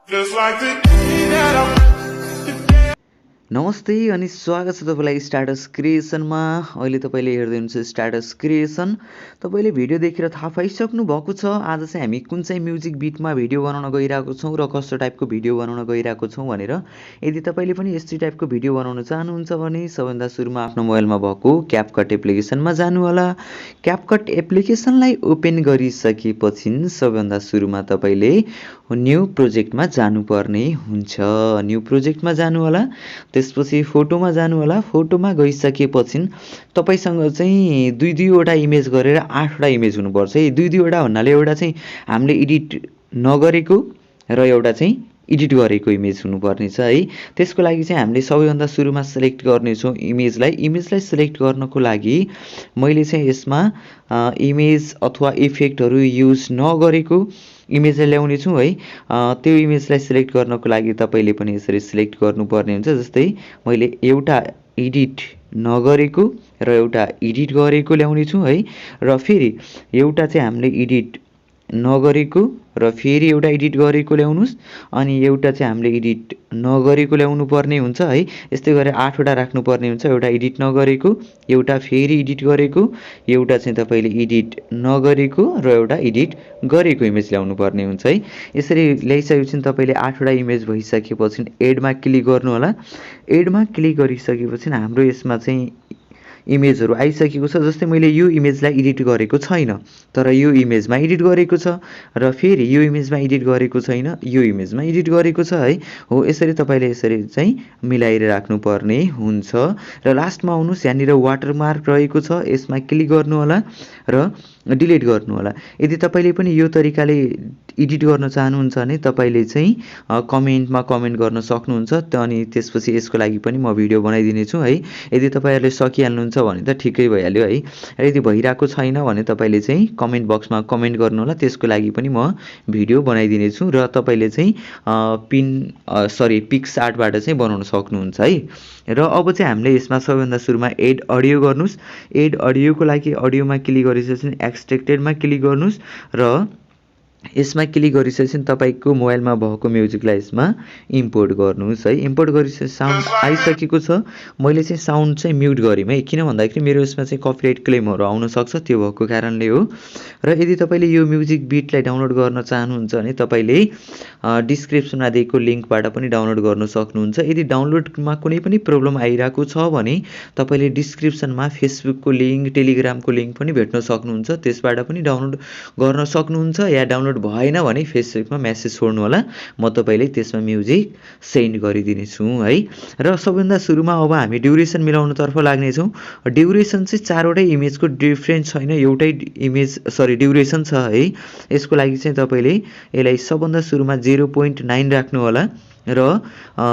Just like the day that I नमस्ते अनि स्वागत छ तपाईँलाई स्ट्याटस क्रिएसनमा। अहिले तपाईँले हेर्दै हुनुहुन्छ स्ट्याटस क्रिएसन। तपाईँले भिडियो देखेर थाहा पाइसक्नु भएको छ आज चाहिँ हामी कुन चाहिँ म्युजिक बिटमा भिडियो बनाउन गइरहेको छौँ र कस्तो टाइपको भिडियो बनाउन गइरहेको छौँ भनेर। यदि तपाईँले पनि यस्तै टाइपको भिडियो बनाउन चाहनुहुन्छ भने सबभन्दा सुरुमा आफ्नो मोबाइलमा भएको क्यापकट एप्लिकेसनमा जानु होला। क्यापकट एप्लिकेसनलाई ओपन गरिसकेपछि सबभन्दा सुरुमा तपाईँले न्यू प्रोजेक्टमा जानुपर्ने हुन्छ। न्यू प्रोजेक्टमा जानु होला, त्यसपछि फोटोमा जानु होला। फोटोमा गइसकेपछि तपाईसँग चाहिँ दुई दुईवटा इमेज गरेर 8वटा इमेज हुनुपर्छ है। दुई दुईवटा भन्नाले एउटा चाहिँ हामीले एडिट नगरेको र एउटा चाहिँ एडिट गरेको इमेज हुनुपर्ने छ है। त्यसको लागि चाहिँ हामीले सबैभन्दा सुरुमा सिलेक्ट गर्नेछौँ इमेजलाई सिलेक्ट गर्नको लागि मैले चाहिँ यसमा इमेज अथवा इफेक्टहरू युज नगरेको इमेजलाई ल्याउने छु है। त्यो इमेजलाई सिलेक्ट गर्नको लागि तपाईँले पनि यसरी सिलेक्ट गर्नुपर्ने हुन्छ। जस्तै मैले एउटा एडिट नगरेको र एउटा एडिट गरेको ल्याउने छु है। र फेरि एउटा चाहिँ हामीले एडिट नगरेको र फेरि एउटा एडिट गरेको ल्याउनुहोस्, अनि एउटा चाहिँ हामीले एडिट नगरेको ल्याउनु पर्ने हुन्छ है। यस्तै गरेर 8वटा राख्नुपर्ने हुन्छ। एउटा एडिट नगरेको, एउटा फेरि एडिट गरेको, एउटा चाहिँ तपाईँले एडिट नगरेको र एउटा एडिट गरेको इमेज ल्याउनु पर्ने हुन्छ है। यसरी ल्याइसकेपछि तपाईँले 8वटा इमेज भइसकेपछि एडमा क्लिक गर्नु होला। एडमा क्लिक गरिसकेपछि हाम्रो यसमा चाहिँ इमेजहरू आइसकेको छ। जस्तै मैले यो इमेजलाई एडिट गरेको छैन, तर यो इमेजमा एडिट गरेको छ, र फेरि यो इमेजमा एडिट गरेको छैन, यो इमेजमा एडिट गरेको छ है। हो यसरी तपाईँले यसरी चाहिँ मिलाएर राख्नुपर्ने हुन्छ। र लास्टमा आउनुहोस्, यहाँनिर वाटरमार्क रहेको छ, यसमा क्लिक गर्नु होला र डिलिट गर्नु होला। यदि तपाईँले पनि यो तरिकाले एडिट गर्न चाहनुहुन्छ भने तपाईँले चाहिँ कमेन्टमा कमेन्ट गर्न सक्नुहुन्छ। अनि त्यसपछि यसको लागि पनि म भिडियो बनाइदिनेछु है। यदि तपाईँहरूले सकिहाल्नुहुन्छ भने त ठिकै भइहाल्यो है। र यदि भइरहेको छैन भने तपाईँले चाहिँ कमेन्ट बक्समा कमेन्ट गर्नु होला, त्यसको लागि पनि म भिडियो बनाइदिनेछु र तपाईँले चाहिँ पिक्स आर्टबाट चाहिँ बनाउन सक्नुहुन्छ है। र अब चाहिँ हामीले यसमा सबैभन्दा सुरुमा एड अडियो गर्नुहोस्। एड अडियोको लागि अडियोमा क्लिक गरिसकेपछि एक्सट्र्याक्टेडमा क्लिक गर्नुहोस् र यसमा क्लिक गरिसकेपछि तपाईँको मोबाइलमा भएको म्युजिकलाई यसमा इम्पोर्ट गर्नुहोस् है। इम्पोर्ट गरिसकेपछि साउन्ड आइसकेको छ। मैले चाहिँ साउन्ड चाहिँ म्युट गरेँ है, किन भन्दाखेरि मेरो यसमा चाहिँ कपिराइट क्लेमहरू आउन सक्छ, त्यो भएको कारणले हो। र यदि तपाईँले यो म्युजिक बिटलाई डाउनलोड गर्न चाहनुहुन्छ भने तपाईँले डिस्क्रिप्सनमा दिएको लिङ्कबाट पनि डाउनलोड गर्न सक्नुहुन्छ। यदि डाउनलोडमा कुनै पनि प्रब्लम आइरहेको छ भने तपाईँले डिस्क्रिप्सनमा फेसबुकको लिङ्क, टेलिग्रामको लिङ्क पनि भेट्न सक्नुहुन्छ, त्यसबाट पनि डाउनलोड गर्न सक्नुहुन्छ। या डाउनलोड भएन भने फेसबुकमा मेसेज छोड्नु होला, म तपाईँले त्यसमा म्युजिक सेन्ड गरिदिनेछु है। र सबभन्दा सुरुमा अब हामी ड्युरेसन मिलाउनतर्फ लाग्नेछौँ। ड्युरेसन चाहिँ 4वटै इमेजको डिफ्रेन्ट छैन, एउटै ड्युरेसन छ है। यसको लागि चाहिँ तपाईँले यसलाई सबभन्दा सुरुमा 0.9 राख्नु होला र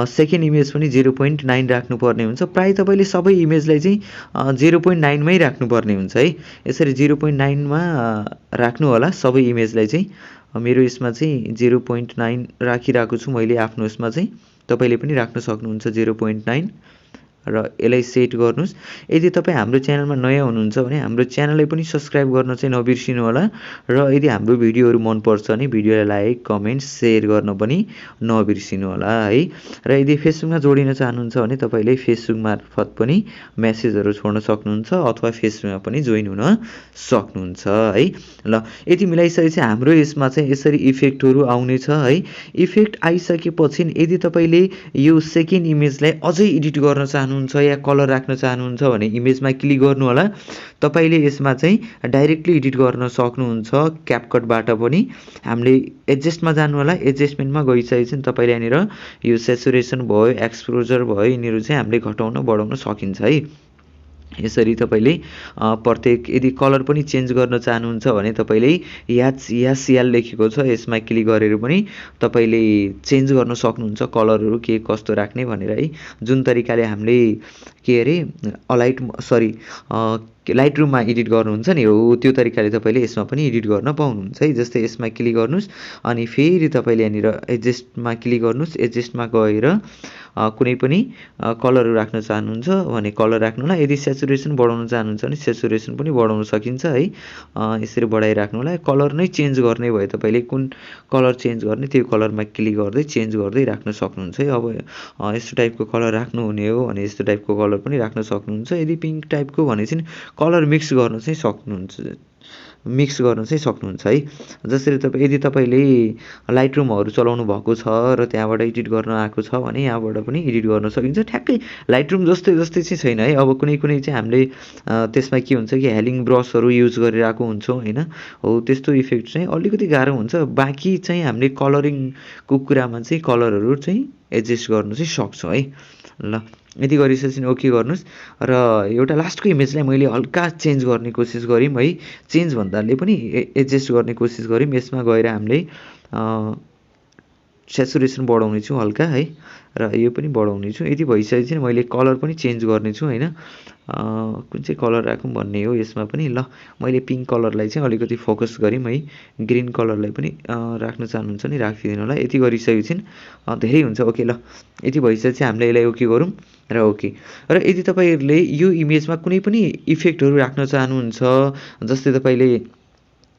सेकेन्ड इमेज पनि 0.9 राख्नुपर्ने हुन्छ। प्रायः तपाईँले सबै इमेजलाई चाहिँ 0.9 मै राख्नुपर्ने हुन्छ है। यसरी 0.9 राख्नु होला सबै इमेजलाई चाहिँ। मेरो यसमा चाहिँ 0.9 राखिरहेको छु मैले आफ्नो यसमा चाहिँ, तपाईँले पनि राख्न सक्नुहुन्छ 0.9 र यसलाई सेट गर्नुहोस्। यदि तपाईँ हाम्रो च्यानलमा नयाँ हुनुहुन्छ भने हाम्रो च्यानललाई पनि सब्सक्राइब गर्न चाहिँ नबिर्सिनु होला। र यदि हाम्रो भिडियोहरू मनपर्छ भने भिडियोलाई लाइक, कमेन्ट, सेयर गर्न पनि नबिर्सिनु होला है। र यदि फेसबुकमा जोडिन चाहनुहुन्छ भने तपाईँले फेसबुक मार्फत पनि मेसेजहरू छोड्न सक्नुहुन्छ अथवा फेसबुकमा पनि जोइन हुन सक्नुहुन्छ है। ल यति मिलाइसकेपछि हाम्रो यसमा चाहिँ यसरी इफेक्टहरू आउनेछ है। इफेक्ट आइसकेपछि यदि तपाईँले यो सेकेन्ड इमेजलाई अझै एडिट गर्न चाहनुहुन्छ या कलर राख्न चाहनुहुन्छ भने इमेजमा क्लिक गर्नु होला। तपाईँले यसमा चाहिँ डाइरेक्टली एडिट गर्न सक्नुहुन्छ क्यापकटबाट पनि। हामीले एडजस्टमा जानु होला। एडजस्टमेन्टमा गइसकेपछि तपाईँले यहाँनिर यो सेचुरेसन भयो, एक्सपोजर भयो, यिनीहरू चाहिँ हामीले घटाउन बढाउन सकिन्छ है। यसरी तपाईँले प्रत्येक यदि कलर पनि चेन्ज गर्न चाहनुहुन्छ भने तपाईँले यासियाल लेखेको छ, यसमा क्लिक गरेर पनि तपाईँले चेन्ज गर्न सक्नुहुन्छ कलरहरू के कस्तो राख्ने भनेर है। जुन तरिकाले हामीले लाइट रुममा एडिट गर्नुहुन्छ नि हो त्यो तरिकाले तपाईँले यसमा पनि एडिट गर्न पाउनुहुन्छ है। जस्तै यसमा क्लिक गर्नुहोस् अनि फेरि तपाईँले यहाँनिर एडजस्टमा क्लिक गर्नुहोस्। एडजस्टमा गएर कुनै पनि कलरहरू राख्न चाहनुहुन्छ भने कलर राख्नुलाई, यदि सेचुरेसन बढाउन चाहनुहुन्छ भने सेचुरेसन पनि बढाउन सकिन्छ है। यसरी बढाइराख्नुलाई कलर नै चेन्ज गर्ने भए तपाईँले कुन कलर चेन्ज गर्ने त्यो कलरमा क्लिक गर्दै चेन्ज गर्दै राख्न सक्नुहुन्छ है। अब यस्तो टाइपको कलर राख्नुहुने हो भने यस्तो टाइपको कलर पनि राख्न सक्नुहुन्छ। यदि पिङ्क टाइपको भने चाहिँ कलर मिक्स गर्न चाहिँ सक्नुहुन्छ है। जसरी तपाईँ यदि तपाईँले लाइट रुमहरू चलाउनु भएको छ र त्यहाँबाट एडिट गर्न आएको छ भने यहाँबाट पनि एडिट गर्न सकिन्छ। ठ्याक्कै लाइट रुम जस्तै चाहिँ छैन है। अब कुनै चाहिँ हामीले त्यसमा के हुन्छ कि हेलिङ ब्रसहरू युज गरिरहेको हुन्छौँ होइन, हो त्यस्तो इफेक्ट चाहिँ अलिकति गाह्रो हुन्छ। बाँकी चाहिँ हामीले कलरिङको कुरामा चाहिँ कलरहरू चाहिँ एडजस्ट गर्नु चाहिँ सक्छौँ है। ल यति गरिसकेपछि ओके गर्नुहोस् र एउटा लास्टको इमेजलाई मैले हल्का चेन्ज गर्ने कोसिस गऱ्यौँ है। चेन्ज भन्दाले पनि एडजस्ट गर्ने कोसिस गऱ्यौँ। यसमा गएर हामीले सेचुरेसन बढाउने छु हल्का है र यो पनि बढाउने छु। यदि भइसकेपछि मैले कलर पनि चेन्ज गर्ने छु होइन, कुन चाहिँ कलर राखौँ भन्ने हो यसमा पनि। ल मैले पिङ्क कलरलाई चाहिँ अलिकति फोकस गऱ्यौँ है। ग्रिन कलरलाई पनि राख्न चाहनुहुन्छ नि राखिदिनु होला। यति गरिसकेपछि धेरै हुन्छ। ओके ल यति भइसकेपछि हामीले यसलाई ओके गरौँ र ओके। र यदि तपाईँहरूले यो इमेजमा कुनै पनि इफेक्टहरू राख्न चाहनुहुन्छ, जस्तै तपाईँले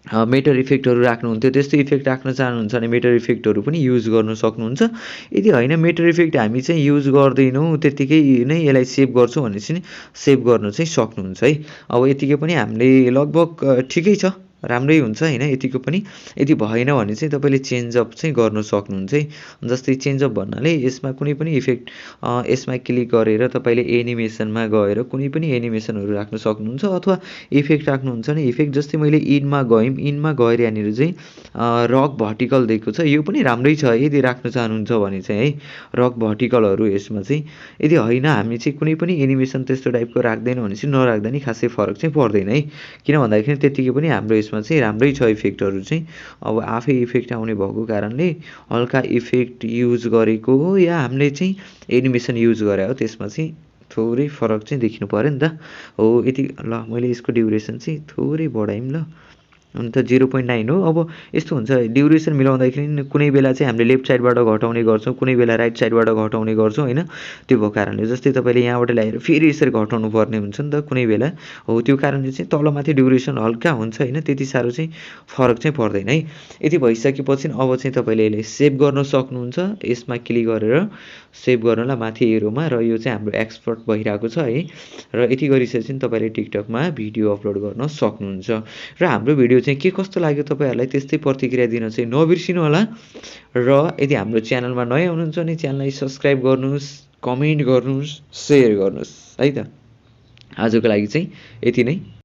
मेटर इफेक्टहरू राख्नुहुन्थ्यो, त्यस्तो इफेक्ट राख्न चाहनुहुन्छ भने मेटर इफेक्टहरू पनि युज गर्न सक्नुहुन्छ। यदि होइन मेटर इफेक्ट हामी चाहिँ युज गर्दैनौँ त्यत्तिकै नै यसलाई सेभ गर्छौँ भने चाहिँ सेभ गर्न चाहिँ सक्नुहुन्छ है। अब यतिकै पनि हामीले लगभग ठिकै छ, राम्रै हुन्छ होइन। यतिको पनि यदि भएन भने चाहिँ तपाईँले चेन्जअप चाहिँ गर्न सक्नुहुन्छ है। जस्तै चेन्जअप भन्नाले यसमा कुनै पनि इफेक्ट यसमा क्लिक गरेर तपाईँले एनिमेसनमा गएर कुनै पनि एनिमेसनहरू राख्न सक्नुहुन्छ, अथवा इफेक्ट राख्नुहुन्छ भने इफेक्ट। जस्तै मैले इनमा गएर यहाँनिर चाहिँ रक भर्टिकल दिएको छ, यो पनि राम्रै छ यदि राख्न चाहनुहुन्छ भने चाहिँ है। रक भर्टिकलहरू यसमा चाहिँ यदि होइन हामी चाहिँ कुनै पनि एनिमेसन त्यस्तो टाइपको राख्दैन भने चाहिँ नराख्दा नि खासै फरक चाहिँ पर्दैन है। किन भन्दाखेरि त्यत्तिकै पनि हाम्रो यसमा चाहिँ राम्रै छ इफेक्टहरू चाहिँ। अब आफै इफेक्ट आउने भएको कारणले हल्का इफेक्ट युज गरेको हो या हामीले चाहिँ एनिमेसन युज गरे हो त्यसमा चाहिँ थोरै फरक चाहिँ देखिनु पऱ्यो नि त हो। यति ल मैले यसको ड्युरेसन चाहिँ थोरै बढायौँ ल, अन्त 0.9 हो। अब यस्तो हुन्छ ड्युरेसन मिलाउँदाखेरि कुनै बेला चाहिँ हामीले लेफ्ट साइडबाट घटाउने गर्छौँ, कुनै बेला राइट साइडबाट घटाउने गर्छौँ होइन। त्यो भएको कारणले जस्तै तपाईँले यहाँबाट ल्याएर फेरि यसरी घटाउनु पर्ने हुन्छ नि त कुनै बेला, हो त्यो कारणले चाहिँ तलमाथि ड्युरेसन हल्का हुन्छ होइन, त्यति साह्रो चाहिँ फरक चाहिँ पर्दैन है। यति भइसकेपछि अब चाहिँ तपाईँले यसलाई सेभ गर्न सक्नुहुन्छ। यसमा क्लिक गरेर सेभ गर्नलाई माथि एरोमा, र यो चाहिँ हाम्रो एक्सपोर्ट भइरहेको छ है। र यति गरिसकेपछि तपाईँले टिकटकमा भिडियो अपलोड गर्न सक्नुहुन्छ। र हाम्रो भिडियो चाहिँ के कस्तो लाग्यो तपाईँहरूलाई त्यस्तै प्रतिक्रिया दिन चाहिँ नबिर्सिनु होला। र यदि हाम्रो च्यानलमा नयाँ हुनुहुन्छ भने च्यानललाई सब्सक्राइब गर्नुहोस्, कमेन्ट गर्नुहोस्, सेयर गर्नुहोस् है त। आजको लागि चाहिँ यति नै।